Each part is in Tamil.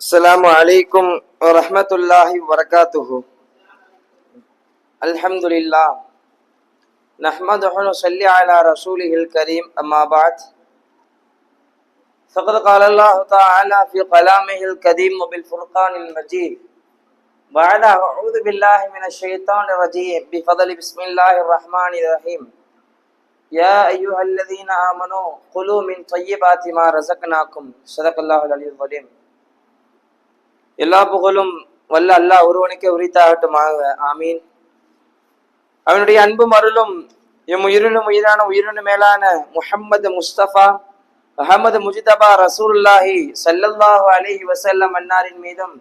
السلام عليكم ورحمة الله وبركاته. الحمد لله نحمده ونصلي على رسوله الكريم. أما بعد فقد قال الله تعالى في كلامه القديم وبالفرقان المجيد بعد أعوذ بالله من الشيطان الرجيم بفضل بسم الله الرحمن الرحيم. يا أيها الذين آمنوا كلوا من طيبات ما رزقناكم. صدق الله العلي العظيم. எல்லா புகழும் வல்ல அல்லாஹ் ஒருவனுக்கே உரித்தாகட்டுமாக. ஆமீன். அவனுடைய அன்பும் அருளும் எம் உயிரினும் உயிரான உயிரினும் மேலான முஹம்மது முஸ்தபா அஹமது முஜிதபா ரசூலுல்லாஹி ஸல்லல்லாஹு அலைஹி வஸல்லம் அன்னாரின் மீதும்,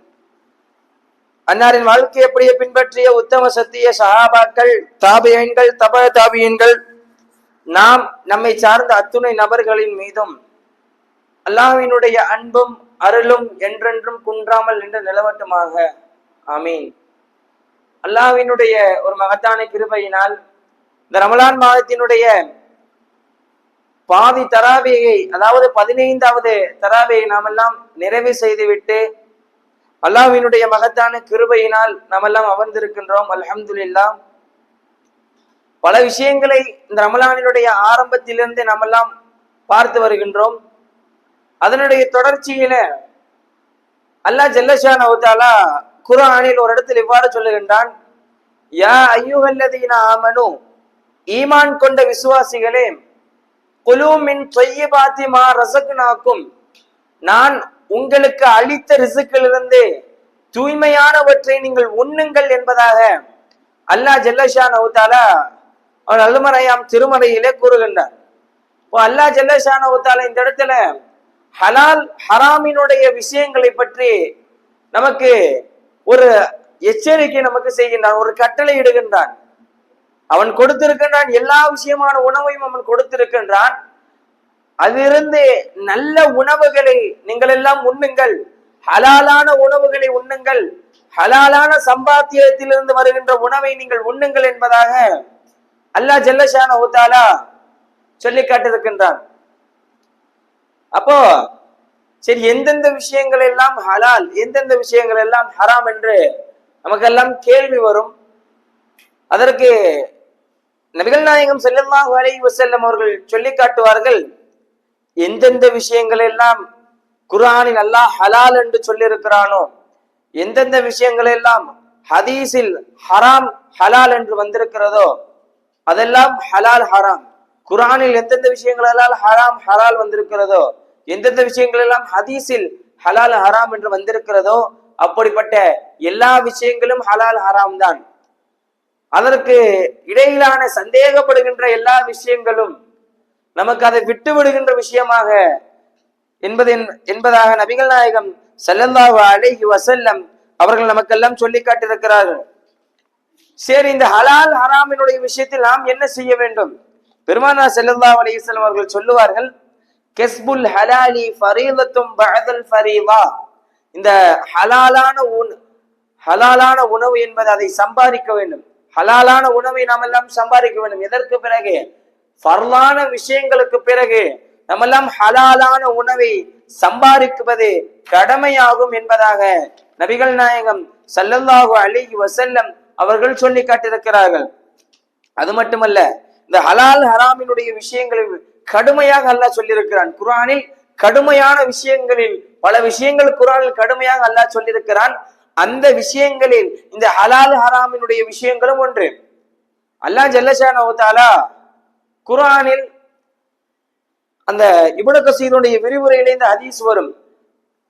அன்னாரின் வாழ்க்கையை அப்படியே பின்பற்றிய உத்தம சத்திய சஹாபாக்கள், தாபியீன்கள், தப தாபியீன்கள், நம்மை சார்ந்த அத்துணை நபர்களின் மீதும் அல்லாஹ்வினுடைய அன்பும் அருளும் என்றென்றும் குன்றாமல் நின்று நிலவட்டுமாக. ஆமீன். அல்லாஹ்வினுடைய ஒரு மகத்தான கிருபையினால் இந்த ரமலான் மாதத்தினுடைய பாதி தராவியை, அதாவது 15வது தராவியை நாமெல்லாம் நிறைவு செய்துவிட்டு அல்லாஹ்வினுடைய மகத்தான கிருபையினால் நாமெல்லாம் அமர்ந்திருக்கின்றோம். அல்ஹம்துலில்லாஹ். பல விஷயங்களை இந்த ரமலானினுடைய ஆரம்பத்திலிருந்து நாமெல்லாம் பார்த்து வருகின்றோம். அதனுடைய தொடர்ச்சியில அல்லாஹ் ஜல்லஷானஹு தஆலா குர்ஆனில் ஒரு இடத்தில் இவ்வாறு சொல்லுகின்றான், யா அய்யுஹல்லதீன ஆமனு, ஈமான் கொண்ட விசுவாசிகளே, குலூ மின் த்வையிபாத்தி மா ரஸக்னாக்கும், நான் உங்களுக்கு அளித்த ரிஸ்கிலிருந்து தூய்மையானவற்றை நீங்கள் உண்ணுங்கள் என்பதாக அல்லாஹ் ஜல்லஷானஹு தஆலா அவன் அல்மறையாம் திருமறையிலே கூறுகின்றார். இப்போ அல்லாஹ் ஜல்லஷானஹு தஆலா இந்த இடத்துல ஹலால் ஹராமினுடைய விஷயங்களை பற்றி நமக்கு ஒரு எச்சரிக்கை நமக்கு செய்கின்றான், ஒரு கட்டளை இடுகின்றான். அவன் கொடுத்திருக்கின்றான், எல்லா விஷயமான உணவையும் அவன் கொடுத்திருக்கின்றான். அதிலிருந்து நல்ல உணவுகளை நீங்கள் எல்லாம் உண்ணுங்கள், ஹலாலான உணவுகளை உண்ணுங்கள், ஹலாலான சம்பாத்தியத்திலிருந்து வருகின்ற உணவை நீங்கள் உண்ணுங்கள் என்பதாக அல்லாஹ் ஜல்லஷானஹு தஆலா சொல்லி காட்டிருக்கின்றான். அப்போ சரி, எந்தெந்த விஷயங்கள் எல்லாம் ஹலால், எந்தெந்த விஷயங்கள் எல்லாம் ஹராம் என்று நமக்கெல்லாம் கேள்வி வரும். அதற்கு நபிகள் நாயகம் ஸல்லல்லாஹு அலைஹி வஸல்லம் அவர்கள் சொல்லி காட்டுவார்கள், எந்தெந்த விஷயங்கள் எல்லாம் குர்ஆனில் அல்லாஹ் ஹலால் என்று சொல்லி இருக்கிறானோ, எந்தெந்த விஷயங்கள் எல்லாம் ஹதீஸில் ஹராம் ஹலால் என்று வந்திருக்கிறதோ அதெல்லாம் ஹலால் ஹராம். குர்ஆனில் எந்தெந்த விஷயங்கள் எல்லாம் ஹராம் ஹலால் வந்திருக்கிறதோ, எந்தெந்த விஷயங்கள் எல்லாம் ஹதீஸில் ஹலால் ஹராம் என்று வந்திருக்கிறதோ, அப்படிப்பட்ட எல்லா விஷயங்களும் ஹலால் ஹராம் தான். அதற்கு இடையிலான சந்தேகப்படுகின்ற எல்லா விஷயங்களும் நமக்கு அதை விட்டு விடுகின்ற விஷயமாக என்பதாக நபிகள் நாயகம் ஸல்லல்லாஹு அலைஹி வஸல்லம் அவர்கள் நமக்கெல்லாம் சொல்லி காட்டியிருக்கிறார்கள். சரி, இந்த ஹலால் ஹராமினுடைய விஷயத்தில் நாம் என்ன செய்ய வேண்டும்? பெருமானார் ஸல்லல்லாஹு அலைஹி வஸல்லம் அவர்கள் சொல்லுவார்கள், கஸ்புல் ஹலாலி ஃபரீலத்தும் பஅதல் ஃபரீலா. இந்த ஹலாலான உணவு என்பது அதை சம்பாதிக்க வேண்டும். ஹலாலான உணவை நாம் எல்லாம் சம்பாதிக்க வேண்டும். எதற்கு பிறகு? ஃபர்லான விஷயங்களுக்கு பிறகு நம்மெல்லாம் ஹலாலான உணவை சம்பாதிக்குவது கடமையாகும் என்பதாக நபிகள் நாயகம் ஸல்லல்லாஹு அலைஹி வஸல்லம் அவர்கள் சொல்லி காட்டியிருக்கிறார்கள். அது மட்டுமல்ல, இந்த ஹலால் ஹராமினுடைய விஷயங்களில் கடுமையாக அல்லாஹ் சொல்லியிருக்கிறான். குர்ஆனில் கடுமையான விஷயங்களில் பல விஷயங்கள் குர்ஆனில் கடுமையாக அல்லாஹ் சொல்லியிருக்கிறான். அந்த விஷயங்களில் இந்த ஹலால் ஹராமினுடைய விஷயங்களும் ஒன்று. அல்லாஹ் ஜல்லஷானஹு தஆலா குர்ஆனில் அந்த இப்னு கஸீருடைய விரிவுரையிலே இந்த ஹதீஸ் வரும்.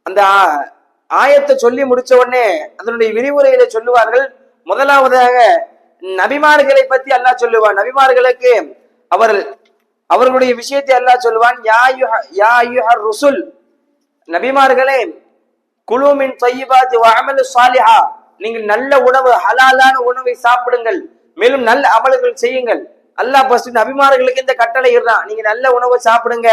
அந்த ஆயத்தை சொல்லி முடிச்ச உடனே அதனுடைய விரிவுரையில சொல்லுவார்கள், முதலாவதாக நபிமார்களை பத்தி அல்லாஹ் சொல்லுவான். நபிமார்களுக்கு அவர்களுடைய விஷயத்தை அல்லாஹ் சொல்லுவான், யா அய்யுஹர் ருசுல், நபிமார்களே, குலூ மின் த்வையிபாத்தி வஅமலு ஸாலிஹா, நீங்கள் நல்ல உணவு ஹலாலான உணவை சாப்பிடுங்கள், மேலும் நல்ல அமல்கள் செய்யுங்கள். அல்லாஹ் ஃபர்ஸ்ட் நபிமார்களுக்கு இந்த கட்டளை இடுறான், நீங்க நல்ல உணவை சாப்பிடுங்க.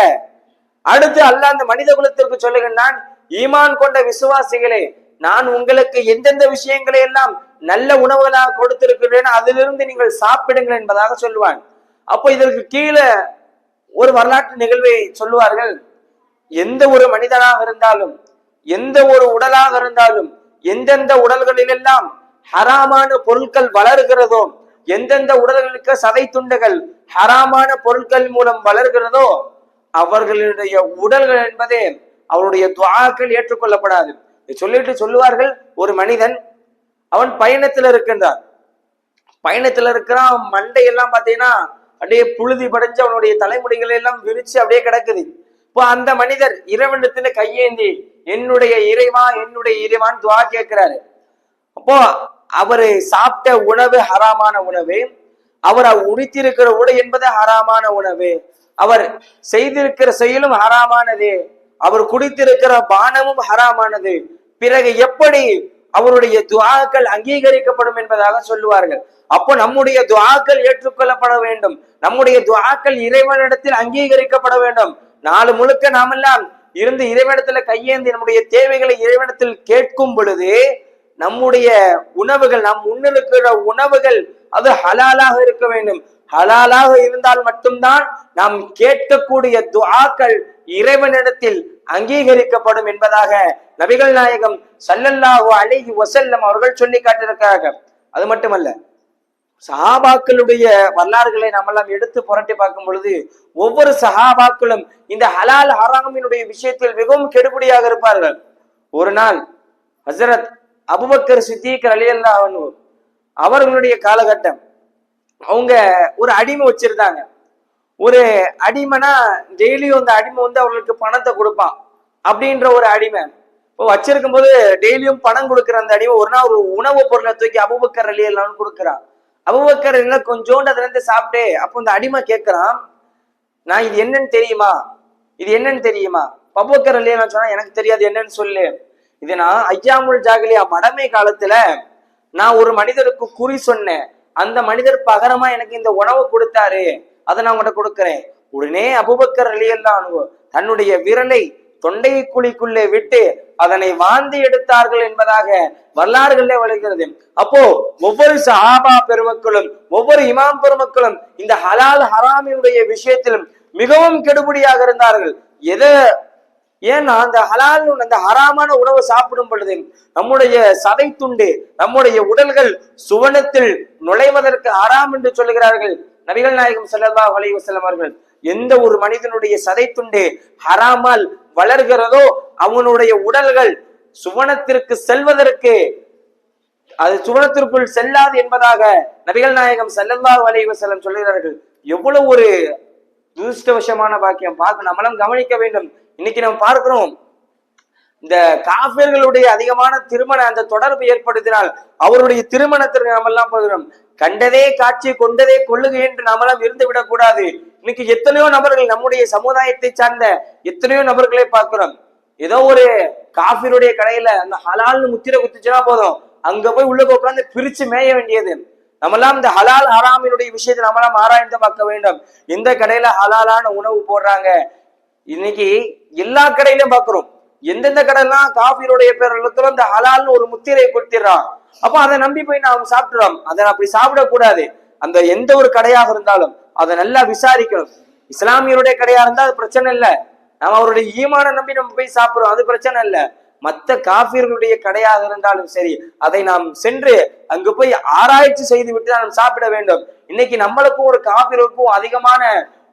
அடுத்து அல்லாஹ் அந்த மனித குலத்திற்கு சொல்லுகின்றான், ஈமான் கொண்ட விசுவாசிகளே, நான் உங்களுக்கு எந்தெந்த விஷயங்களை எல்லாம் நல்ல உணவுகளாக கொடுத்திருக்கிறேன் அதிலிருந்து நீங்கள் சாப்பிடுங்கள் என்பதாக சொல்லுவான். அப்போ இதற்கு கீழே ஒரு வரலாற்று நிகழ்வை சொல்லுவார்கள். எந்த ஒரு மனிதனாக இருந்தாலும் எந்த ஒரு உடலாக இருந்தாலும் எந்தெந்த உடல்களிலெல்லாம் ஹராமான பொருட்கள் வளர்கிறதோ, எந்தெந்த உடல்களுக்கு சதை துண்டுகள் ஹராமான பொருட்கள் மூலம் வளர்கிறதோ அவர்களுடைய உடல்கள் என்பதே அவருடைய துஆக்கள் ஏற்றுக்கொள்ளப்படாது. சொல்லிட்டு சொல்லுவார்கள், ஒரு மனிதன் அவன் பயணத்துல இருக்கின்றான், பயணத்துல இருக்கிறான், மண்டையெல்லாம் பாத்தீங்கன்னா அப்படியே புழுதி படைஞ்சு அவனுடைய தலைமுடிகள் எல்லாம் விரிச்சு அப்படியே கிடக்குது. இப்போ அந்த மனிதர் இறைவனிடத்துல கையேந்தி என்னுடைய இறைவா என்னுடைய இறைவான் துஆ கேட்கிறாரு. அப்போ அவரு சாப்பிட்ட உணவு ஹராமான உணவு, அவர் உடுத்திருக்கிற உடை என்பது ஹராமான உணவு, அவர் செய்திருக்கிற செயலும் ஹராமானது, அவர் குடித்திருக்கிற பானமும் ஹராமானது. பிறகு எப்படி அவருடைய துஆக்கள் அங்கீகரிக்கப்படும் என்பதாக சொல்லுவார்கள். அப்போ நம்முடைய துஆக்கள் ஏற்றுக்கொள்ளப்பட வேண்டும், நம்முடைய துஆக்கள் இறைவனிடத்தில் அங்கீகரிக்கப்பட வேண்டும். நாலு முழுக்க நாமெல்லாம் இருந்து இறைவனிடத்துல கையேந்தி நம்முடைய தேவைகளை இறைவனிடத்தில் கேட்கும் பொழுது நம்முடைய உணவுகள், நாம் முன்னிருக்கிற உணவுகள் அது ஹலாலாக இருக்க வேண்டும். ஹலாலாக இருந்தால் மட்டும்தான் நாம் கேட்கக்கூடிய துஆக்கள் இறைவனிடத்தில் அங்கீகரிக்கப்படும் என்பதாக நபிகள் நாயகம் ஸல்லல்லாஹு அலைஹி வஸல்லம் அவர்கள் சொல்லி காட்டியிருக்கிறார்கள். அது மட்டுமல்ல, சஹாபாக்களுடைய வரலாறுகளை நம்மெல்லாம் எடுத்து புரட்டி பார்க்கும் பொழுது ஒவ்வொரு சஹாபாக்களும் இந்த ஹலால் ஹராமினுடைய விஷயத்தில் மிகவும் கெடுபிடியாக இருப்பார்கள். ஒரு நாள் ஹஜ்ரத் அபூபக்கர் சித்திக் ரலியல்லாஹு அன்ஹு அவர்களுடைய காலகட்டம், அவங்க ஒரு அடிமை வச்சிருந்தாங்க. ஒரு அடிமைனா டெய்லியும் அந்த அடிமை அவர்களுக்கு பணத்தை கொடுப்பான் அப்படின்ற ஒரு அடிமை. இப்போ வச்சிருக்கும் போது டெய்லியும் பணம் கொடுக்குற அந்த அடிமை ஒரு நாள் ஒரு உணவு பொருளை தூக்கி அபூபக்கர் ரலியல்லாஹு அன்ஹு கொடுக்குறான். அபூபக்கர் என்ன கொஞ்சோண்டு அதுல இருந்து சாப்பிட்டு, அப்போ இந்த அடிமை கேட்கிறான், நான் இது என்னன்னு தெரியுமா, இது என்னன்னு தெரியுமா? அபூபக்கர் ரலியல்லாஹு அன்ஹு சொன்னா, எனக்கு தெரியாது, என்னன்னு சொல்லு. இது நான் ஐயாமுல் ஜாகிலியா மடமை காலத்துல நான் ஒரு மனிதருக்கு குறி சொன்னேன், அந்த மனிதர் பகரமா எனக்கு இந்த உணவு கொடுத்தாரு, அதை நான் உங்கள்கிட்ட கொடுக்கிறேன். உடனே அபூபக்கர் ரலியல்லாஹு அன்ஹு தன்னுடைய விரலை தொண்டை குழிக்குள்ளே விட்டு அதனை வாந்தி எடுத்தார்கள் என்பதாக வரலாறுகளே வருகிறது. அப்போ ஒவ்வொரு சஹாபா பெருமக்களும் ஒவ்வொரு இமாம் பெருமக்களும் இந்த ஹலால் ஹராமினுடைய விஷயத்திலும் மிகவும் கெடுபிடியாக இருந்தார்கள். ஏன்னா அந்த ஹலால் அந்த ஹராமான உணவை சாப்பிடும் பொழுது நம்முடைய சதை துண்டு, நம்முடைய உடல்கள் சுவனத்தில் நுழைவதற்கு ஹராம் என்று சொல்லுகிறார்கள் நபிகள் நாயகம் ஸல்லல்லாஹு அலைஹி வஸல்லம் அவர்கள். எந்த ஒரு மனிதனுடைய சதை துண்டு ஹராமால் வளர்கிறதோ அவனுடைய உடல்கள் சுவனத்திற்கு செல்வதற்கு, அது சுவனத்திற்குள் செல்லாது என்பதாக நபிகள் நாயகம் ஸல்லல்லாஹு அலைஹி வஸல்லம் சொல்லுகிறார்கள். எவ்வளவு ஒரு துஷ்டவசமான பாக்கியம் பார்க்க நம்மளும் கவனிக்க வேண்டும். இன்னைக்கு நம்ம பார்க்கிறோம், இந்த காஃபிர்களுடைய அதிகமான திருமண அந்த தொடர்பு ஏற்படுத்தினால் அவருடைய திருமணத்திற்கு நாம் எல்லாம் போகிறோம். கண்டதே காட்சி கொண்டதே கொள்ளுகை என்று நாமெல்லாம் இருந்து விடக்கூடாது. இன்னைக்கு எத்தனையோ நபர்கள், நம்முடைய சமுதாயத்தை சார்ந்த எத்தனையோ நபர்களை பார்க்கிறோம், ஏதோ ஒரு காஃபிருடைய கடையில அந்த ஹலால்னு முத்திரை குத்துச்சுன்னா போதும், அங்க போய் உள்ள உட்கார்ந்து பிரிச்சு மேய வேண்டியது. நம்மெல்லாம் இந்த ஹலால் ஹராமினுடைய விஷயத்தை நம்மளாம் ஆராய்ந்து பார்க்க வேண்டும். எந்த கடையில ஹலாலான உணவு போடுறாங்க, இன்னைக்கு எல்லா கடையிலும் பார்க்கிறோம். எந்தெந்த கடையெல்லாம் காஃபிருடைய பேர்களுக்கு இந்த ஹலால்னு ஒரு முத்திரையை கொடுத்துடுறான், அப்ப அதை நம்பி போய் நாம் சாப்பிடுறோம். அதை அப்படி சாப்பிடக்கூடாது. அந்த எந்த ஒரு கடையாக இருந்தாலும் அதை நல்லா விசாரிக்கணும். இஸ்லாமியருடைய கடையா இருந்தா அது பிரச்சனை இல்லை, நம்ம அவருடைய ஈமான நம்பி நம்ம போய் சாப்பிடுறோம், அது பிரச்சனை இல்லை. மற்ற காஃபிர்களுடைய கடையாக இருந்தாலும் சரி, அதை நாம் சென்று அங்கு போய் ஆராய்ச்சி செய்து விட்டு நாம் சாப்பிட வேண்டும். இன்னைக்கு நம்மளுக்கும் ஒரு காஃபிருக்கும் அதிகமான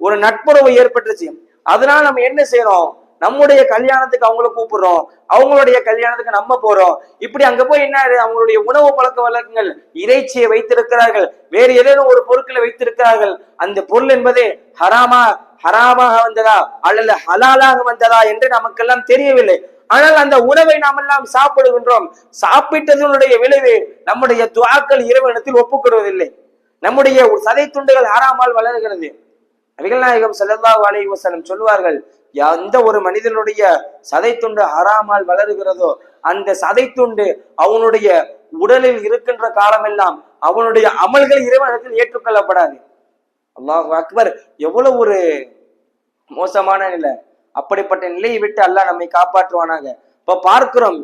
ஒரு நட்புறவு ஏற்பட்டுச்சு. அதனால நம்ம என்ன செய்யறோம், நம்முடைய கல்யாணத்துக்கு அவங்கள கூப்பிடுறோம், அவங்களுடைய கல்யாணத்துக்கு நம்ம போறோம். இப்படி அங்க போய் என்ன, அவங்களுடைய உணவு பழக்க வழக்கங்கள், இறைச்சியை வைத்திருக்கிறார்கள், வேறு ஏதேனும் ஒரு பொருட்களை வைத்திருக்கிறார்கள். அந்த பொருள் என்பது ஹராமாக வந்ததா அல்லது ஹலாலாக வந்ததா என்று நமக்கெல்லாம் தெரியவில்லை. ஆனால் அந்த உணவை நாம் எல்லாம் சாப்பிடுகின்றோம். சாப்பிட்டதனுடைய விளைவு நம்முடைய துஆக்கள் இறைவனிடத்தில் ஒப்புக்கொடுவதில்லை. நம்முடைய சதை துண்டுகள் ஹராமால் வளர்கிறது. நபிகள் நாயகம் ஸல்லல்லாஹு அலைஹி வஸல்லம் சொல்லுவார்கள், எந்த ஒரு மனிதனுடைய சதை துண்டு ஹராமால் வளருகிறதோ அந்த சதை துண்டு அவனுடைய உடலில் இருக்கின்ற காலமெல்லாம் அவனுடைய அமல்கள் இறைவனிடத்தில் ஏற்றுக்கொள்ளப்படாது. அல்லாஹ் அக்பர், எவ்வளவு ஒரு மோசமான நிலை. அப்படிப்பட்ட நிலையை விட்டு அல்லாஹ் நம்மை காப்பாற்றுவானாக. இப்ப பார்க்கிறோம்,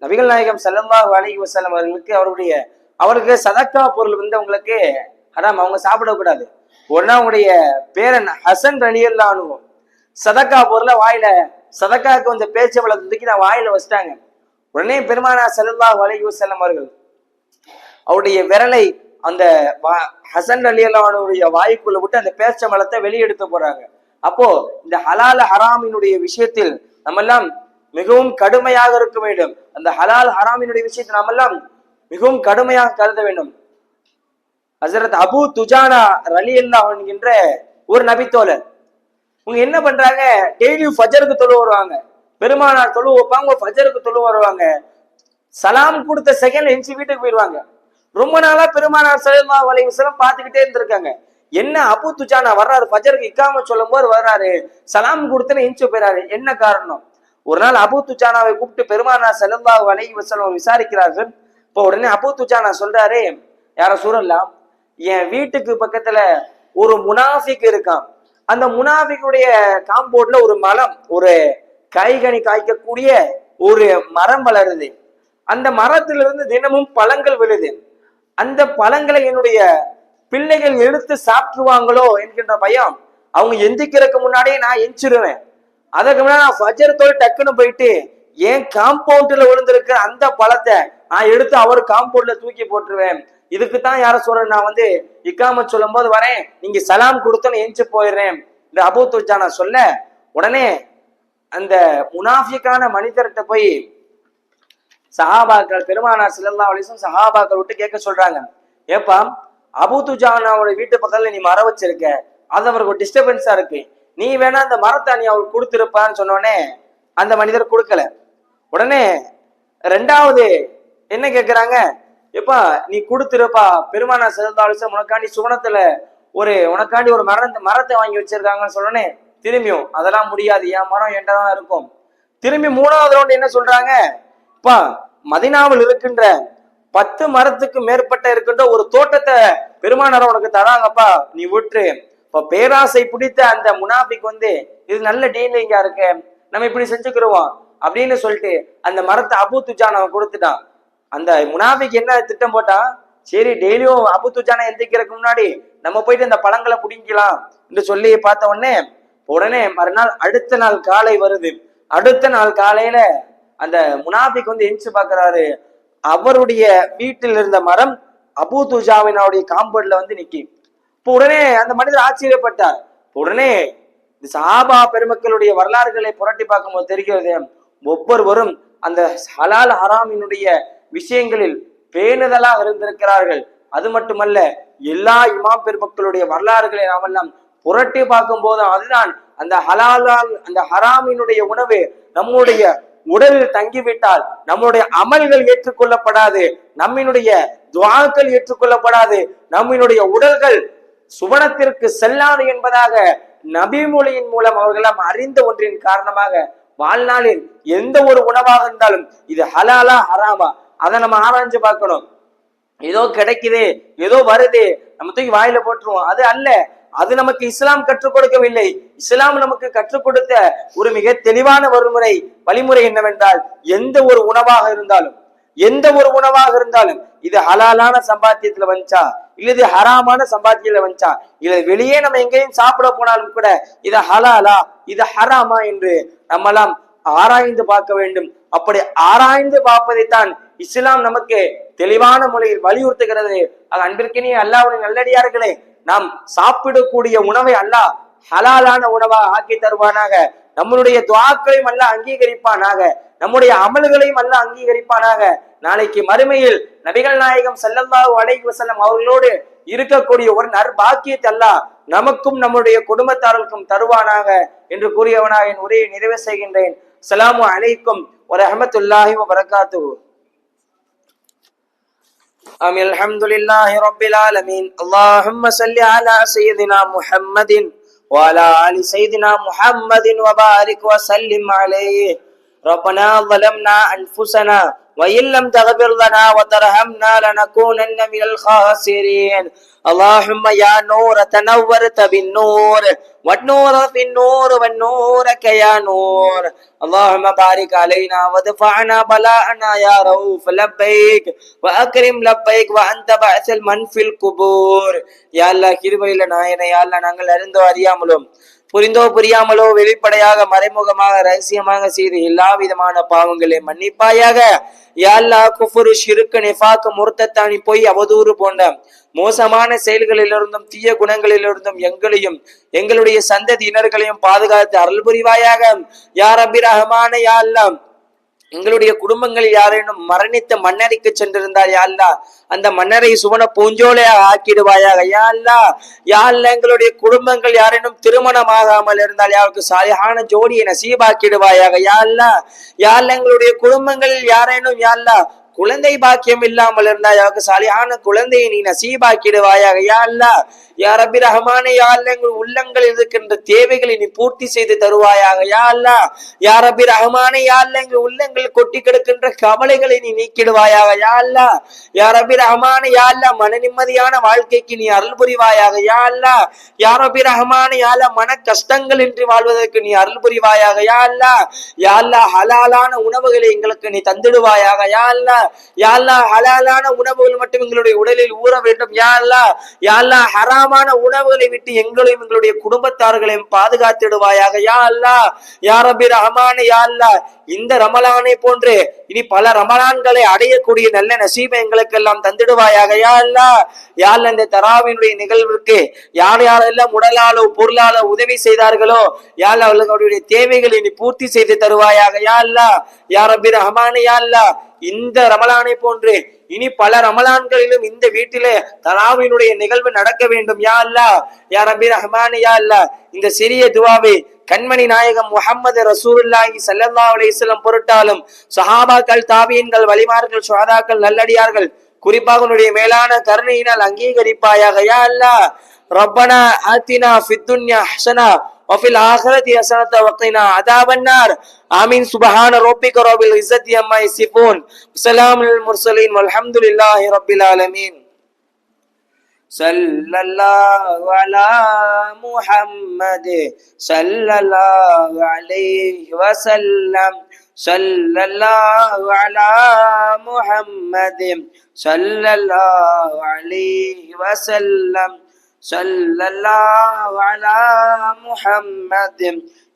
நபிகள் நாயகம் ஸல்லல்லாஹு அலைஹி வஸல்லம் அவருக்கு சதக்கா பொருள் அவங்களுக்கு ஹராம், அவங்க சாப்பிடக்கூடாது. உடனே அவங்களுடைய பேரன் ஹசன் ரலியல்லாஹு அன்ஹு சதக்கா பொருளை வாயில சதக்காக்கு கொஞ்சம் பேச்சம்பழத்தை தூக்கி நான் வாயில வச்சிட்டாங்க. உடனே பெருமானார் ஸல்லல்லாஹு அலைஹி வஸல்லம் அவர்கள் அவருடைய விரலை அந்த ஹசன் ரலியல்லாஹு அன்ஹுடைய வாய்க்குள்ள விட்டு அந்த பேச்சம்பழத்தை வெளியெடுத்து போறாங்க. அப்போ இந்த ஹலால் ஹராமினுடைய விஷயத்தில் நம்ம எல்லாம் மிகவும் கடுமையாக இருக்க வேண்டும். அந்த ஹலால் ஹராமினுடைய விஷயத்தை நாம எல்லாம் மிகவும் கடுமையாக கருத வேண்டும். ஹஸரத் அபூ துஜானா ரலியல்லாஹு அன்ஹு என்கின்ற ஒரு நபித்தோழர் அவங்க என்ன பண்றாங்க, டெய்லியும் ஃபஜருக்கு தொழு வருவாங்க. பெருமானார் தொழு வைப்பாங்க, ஃபஜருக்கு தொழு வருவாங்க. சலாம் கொடுத்த செகண்ட் எஞ்சி வீட்டுக்கு போயிடுவாங்க. ரொம்ப நாளா பெருமானார் ஸல்லல்லாஹு அலைஹி வஸல்லம் பார்த்துக்கிட்டே இருந்திருக்காங்க. என்ன அபூ துஜானா வர்றாரு, ஃபஜருக்கு இக்காமத் சொல்லும் போது வர்றாரு, சலாம் கொடுத்துன்னு எஞ்சி போயிறாரு, என்ன காரணம்? ஒரு நாள் அபூ துஜானாவை கூப்பிட்டு பெருமானார் ஸல்லல்லாஹு அலைஹி வஸல்லம் விசாரிக்கிறார்கள். இப்போ உடனே அபூ துஜானா சொல்றாரு, யார சூழல்லாம், என் வீட்டுக்கு பக்கத்துல ஒரு முனாஃபிக் இருக்கான். அந்த முனாஃபிக்குடைய காம்பவுண்ட்ல ஒரு மரம், ஒரு காய்கனி காய்க்கக்கூடிய ஒரு மரம் வளருது. அந்த மரத்திலிருந்து தினமும் பழங்கள் விழுது. அந்த பழங்களை என்னுடைய பிள்ளைகள் எடுத்து சாப்பிட்டுருவாங்களோ என்கின்ற பயம். அவங்க எந்திக்கிறதுக்கு முன்னாடியே நான் எந்திச்சிருவேன். அதுக்கு முன்னாடி நான் ஃபஜர் தொழு டக்குன்னு போயிட்டு என் காம்பவுண்ட்ல விழுந்திருக்கிற அந்த பழத்தை நான் எடுத்து அவர் காம்பவுண்ட்ல தூக்கி போட்டுருவேன். இதுக்குத்தான் யார சொல்றேன், நான் இக்காமத் சொல்லும் போது வரேன், நீங்க சலாம் கொடுத்தோன்னு எந்திச்சு போயிடுறேன் இந்த அபூ துஜானா சொல்ல, உடனே அந்த முனாஃபிக்கான மனிதர்கிட்ட போய் சஹாபாக்கள் பெருமானார் ஸல்லல்லாஹு அலைஹி வஸல்லம் சஹாபாக்கள் விட்டு கேட்க சொல்றாங்க, ஏப்பா அபூ துஜானாவோட வீட்டு பக்கத்துல நீ மரம் வச்சிருக்க, அது அவருக்கு டிஸ்டர்பன்ஸா இருக்கு, நீ வேணா அந்த மரத்தை நீ அவருக்கு கொடுத்துருப்பான்னு சொன்னோடனே அந்த மனிதர் கொடுக்கல. உடனே ரெண்டாவது என்ன கேட்கிறாங்க, எப்பா நீ கொடுத்துருப்பா, பெருமானார் ஸல்லல்லாஹு அலைஹி வஸல்லம் உனக்காண்டி சுவனத்துல உனக்காண்டி ஒரு மரத்தை வாங்கி வச்சிருக்காங்கன்னு சொன்னோடனே திரும்பியும் அதெல்லாம் முடியாது, என் மரம் என்கிட்ட தான் இருக்கும். திரும்பி மூணாவது ரவுண்ட் என்ன சொல்றாங்க, இப்பா மதீனாவில் இருக்கின்ற 10 மரத்துக்கு மேற்பட்ட இருக்கின்ற ஒரு தோட்டத்தை பெருமானார் உனக்கு தராங்கப்பா, நீ விட்டுரு. இப்ப பேராசை பிடித்த அந்த முனாஃபிக் இது நல்ல டீலிங்கா இருக்கு, நம்ம இப்படி செஞ்சுக்கிறோம் அப்படின்னு சொல்லிட்டு அந்த மரத்தை அபூ துஜானாவை கொடுத்துட்டான். அந்த முனாஃபிக் என்ன திட்டம் போட்டான், சரி டெய்லியும் அபூ துஜானா எந்திக்கிறதுக்கு முன்னாடி நம்ம போயிட்டு அந்த பழங்களை பிடிக்கலாம் என்று சொல்லி பார்த்த உடனே மறுநாள் அடுத்த நாள் காலை வருது. அடுத்த நாள் காலையில அந்த முனாஃபிக் எந்திச்சு பாக்குறாரு, அவருடைய வீட்டில் இருந்த மரம் அபூ துஜானாவுடைய காம்பவுண்ட்ல நிக்கி. இப்போ உடனே அந்த மனிதர் ஆச்சரியப்பட்டார். உடனே சஹாபா பெருமக்களுடைய வரலாறுகளை புரட்டி பார்க்கும்போது தெரிகிறது, ஒவ்வொருவரும் அந்த ஹலால் ஹராமினுடைய விஷயங்களில் பேணுதலாக இருந்திருக்கிறார்கள். அது மட்டுமல்ல, எல்லா இமாம் பெருமக்களுடைய வரலாறுகளை நாம் எல்லாம் புரட்டி பார்க்கும் போது அதுதான் அந்த அந்த ஹராமினுடைய உணவு நம்முடைய உடலில் தங்கிவிட்டால் நம்முடைய அமல்கள் ஏற்றுக்கொள்ளப்படாது, நம்மினுடைய துஆக்கள் ஏற்றுக்கொள்ளப்படாது, நம்மினுடைய உடல்கள் சுவனத்திற்கு செல்லாது என்பதாக நபிமொழியின் மூலம் அவர்களாம் அறிந்த ஒன்றின் காரணமாக வாழ்நாளில் எந்த ஒரு உணவாக இருந்தாலும் இது ஹலாலா ஹராமா அதை நம்ம ஆராய்ஞ்சு பார்க்கணும். ஏதோ கிடைக்குது, ஏதோ வருது, நம்ம தூக்கி வாயில போட்டுருவோம், அது அல்ல. அது நமக்கு இஸ்லாம் கற்றுக் கொடுக்கவில்லை. இஸ்லாம் நமக்கு கற்றுக் கொடுத்த ஒரு மிக தெளிவான வழிமுறை என்னவென்றால், எந்த ஒரு உணவாக இருந்தாலும் இது ஹலாலான சம்பாத்தியத்துல வந்துச்சா, இல்ல இது ஹராமான சம்பாத்தியத்துல வந்துச்சா, இல்ல வெளியே நம்ம எங்கேயும் சாப்பிட போனாலும் கூட இது ஹலாலா இது ஹராமா என்று நம்மெல்லாம் ஆராய்ந்து பார்க்க வேண்டும். அப்படி ஆராய்ந்து பார்ப்பதைத்தான் இஸ்லாம் நமக்கு தெளிவான முறையில் வலியுறுத்துகிறது. அன்பிற்கினிய அல்லாஹ்வுடைய நல்லடியார்களே, நாம் சாப்பிடக்கூடிய உணவை அல்லாஹ் ஹலாலான உணவா ஆக்கி தருவானாக. நம்மளுடைய துஆக்களையும் அல்லாஹ் அங்கீகரிப்பானாக, நம்முடைய அமல்களையும் அல்லாஹ் அங்கீகரிப்பானாக. நாளைக்கு மறுமையில் நபிகள் நாயகம் ஸல்லல்லாஹு அலைஹி வஸல்லம் அவர்களோடு இருக்கக்கூடிய ஒரு நற்பாக்கியத்தை அல்லாஹ் நமக்கும் நம்முடைய குடும்பத்தார்களுக்கும் தருவானாக என்று கூறியவனாக என் உரையை நிறைவு செய்கின்றேன். அஸ்ஸலாமு அலைக்கும் வரஹ்மத்துல்லாஹி வபரகாத்துஹு. ஆமீன். அல்ஹம்துலில்லாஹி ரப்பில் ஆலமீன். அல்லாஹும்ம ஸல்லி அலா சய்யிதினா முஹம்மதின் வ அலா ஆலி சய்யிதினா முஹம்மதின் வ பாரிக் வ ஸல்லிம் அலைஹி. ரப்பனா ظلمنا أنفسنا وإن لم تغفر لنا وترحمنا لنكونن من الخاسرين. اللهم يا نور تنورت بالنور والنور في النور والنورك يا نور. اللهم بارك علينا وادفعنا بلاءنا يا رؤوف لبيك وأكرم لبيك وأنت بعث المن في القبور. يا الله கிருபையில நாயனே, யா அல்லாஹ் நாங்கள் அறிந்தோ அறியாமலும் புரிந்தோ புரியாமலோ வெளிப்படையாக மறைமுகமாக ரகசியமாக செய்து எல்லா விதமான பாவங்களை மன்னிப்பாயாக. யா அல்லாஹ் குஃப்ரு ஷிர்க் நிஃபாக் முர்த்தத்தானி பொய் அவதூறு போன்ற மோசமான செயல்களிலிருந்தும் தீய குணங்களிலிருந்தும் எங்களையும் எங்களுடைய சந்ததியினர்களையும் பாதுகாத்து அருள் புரிவாயாக. யா ரப்பி ரஹ்மான யா அல்லாஹ் எங்களுடைய குடும்பங்களில் யாரேனும் மரணித்த மன்னரைக்கு சென்றிருந்தால் யா அல்லாஹ் அந்த மன்னரை சுவன பூஞ்சோலையாக ஆக்கிடுவாயாக. யா அல்லாஹ் யா அல்லாஹ் எங்களுடைய குடும்பங்கள் யாரேனும் திருமணமாகாமல் இருந்தால் யாருக்கு சாலிஹான ஜோடியை நசீபாக்கிடுவாயாக. யா அல்லாஹ் யா அல்லாஹ் எங்களுடைய குடும்பங்களில் யாரேனும் யா அல்லாஹ் குழந்தை பாக்கியம் இல்லாமல் இருந்தால் யாருக்கு சாலிஹான குழந்தையை நீ நசீபாக்கிடுவாயாக. யா அல்லாஹ் யா ரப்பி ரஹ்மானே யா அல்லாஹ் எங்கள் உள்ளங்களில் இருக்கின்ற தேவைகளை நீ பூர்த்தி செய்து தருவாயாக. யா அல்லாஹ் யா ரப்பி ரஹ்மானே யா அல்லாஹ் எங்கள் உள்ளங்களில் கொட்டி கிடக்கின்ற கவலைகளை நீ நீக்கிடுவாயாக. யா அல்லாஹ் யா ரப்பி ரஹ்மானே யா அல்லாஹ் மன நிம்மதியான வாழ்க்கைக்கு நீ அருள் புரிவாயாக. யா அல்லாஹ் யா ரப்பி ரஹ்மானே யா அல்லாஹ் மன கஷ்டங்கள் இன்றி வாழ்வதற்கு நீ அருள் புரிவாயாக. யா அல்லாஹ் யா அல்லாஹ் ஹலாலான உணவுகளை எங்களுக்கு நீ தந்திடுவாயாக. யா அல்லாஹ் யா அல்லாஹ் ஹலாலான உணவுகள் மட்டும் எங்களுடைய உடலில் ஊற வேண்டும். யா அல்லாஹ் யா அல்லாஹ் ஹராமான உணவுகளை விட்டு எங்களையும் எங்களுடைய குடும்பத்தார்களையும் பாதுகாத்திடுவாயாக. யா அல்லாஹ் யா ரப்பி ரஹ்மானே யா அல்லாஹ் இந்த ரமலானை போன்று இனி பல ரமலான்களை அடையக்கூடிய நல்ல நசீபை எங்களுக்கு எல்லாம் தந்திடுவாயாக. யா அல்லாஹ் யா அல்லாஹ் இந்த தராவினுடைய நிகழ்விற்கு யார் யாரெல்லாம் உடலாலோ பொருளாலோ உதவி செய்தார்களோ யா அல்லாஹ் அவர்களுடைய தேவைகளை நீ பூர்த்தி செய்து தருவாயாக. யா அல்லாஹ் யா ரப்பி ரஹ்மானே யா அல்லாஹ் இந்த ரமலானை போன்று இனி பல ரமலான்களிலும் இந்த வீட்டிலே தராவினுடைய நிகழ்வு நடக்க வேண்டும். யா அல்லாஹ் யா ரப்பி ரஹ்மானே யா அல்லாஹ் இந்த சிறிய துவாவை கண்மணி நாயகம் முஹம்மது ரசூலுல்லாஹி ஸல்லல்லாஹு அலைஹி வஸல்லம் பொருட்டாலும் சஹாபாக்கள் தாபியீன்கள் வலிமார்கள் சுஹதாக்கள் நல்லடியார்கள் குறிப்பாக உன்னுடைய மேலான கருணையினால் அங்கீகரிப்பாயாக. யா அல்லாஹ் ரப்பனா ஆத்தினா ஃபித் துன்யா ஹஸனா وفي الآخرة حسنة وقنا عذاب النار آمين سبحان ربك رب العزة عما يصفون وسلام للمرسلين والحمد لله رب العالمين صلى الله على محمد صلى الله عليه وسلم صلى الله على محمد صلى الله عليه وسلم صلى الله على محمد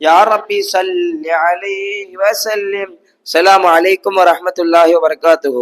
يا ربي صل عليه وسلم. السلام عليكم ورحمة الله وبركاته.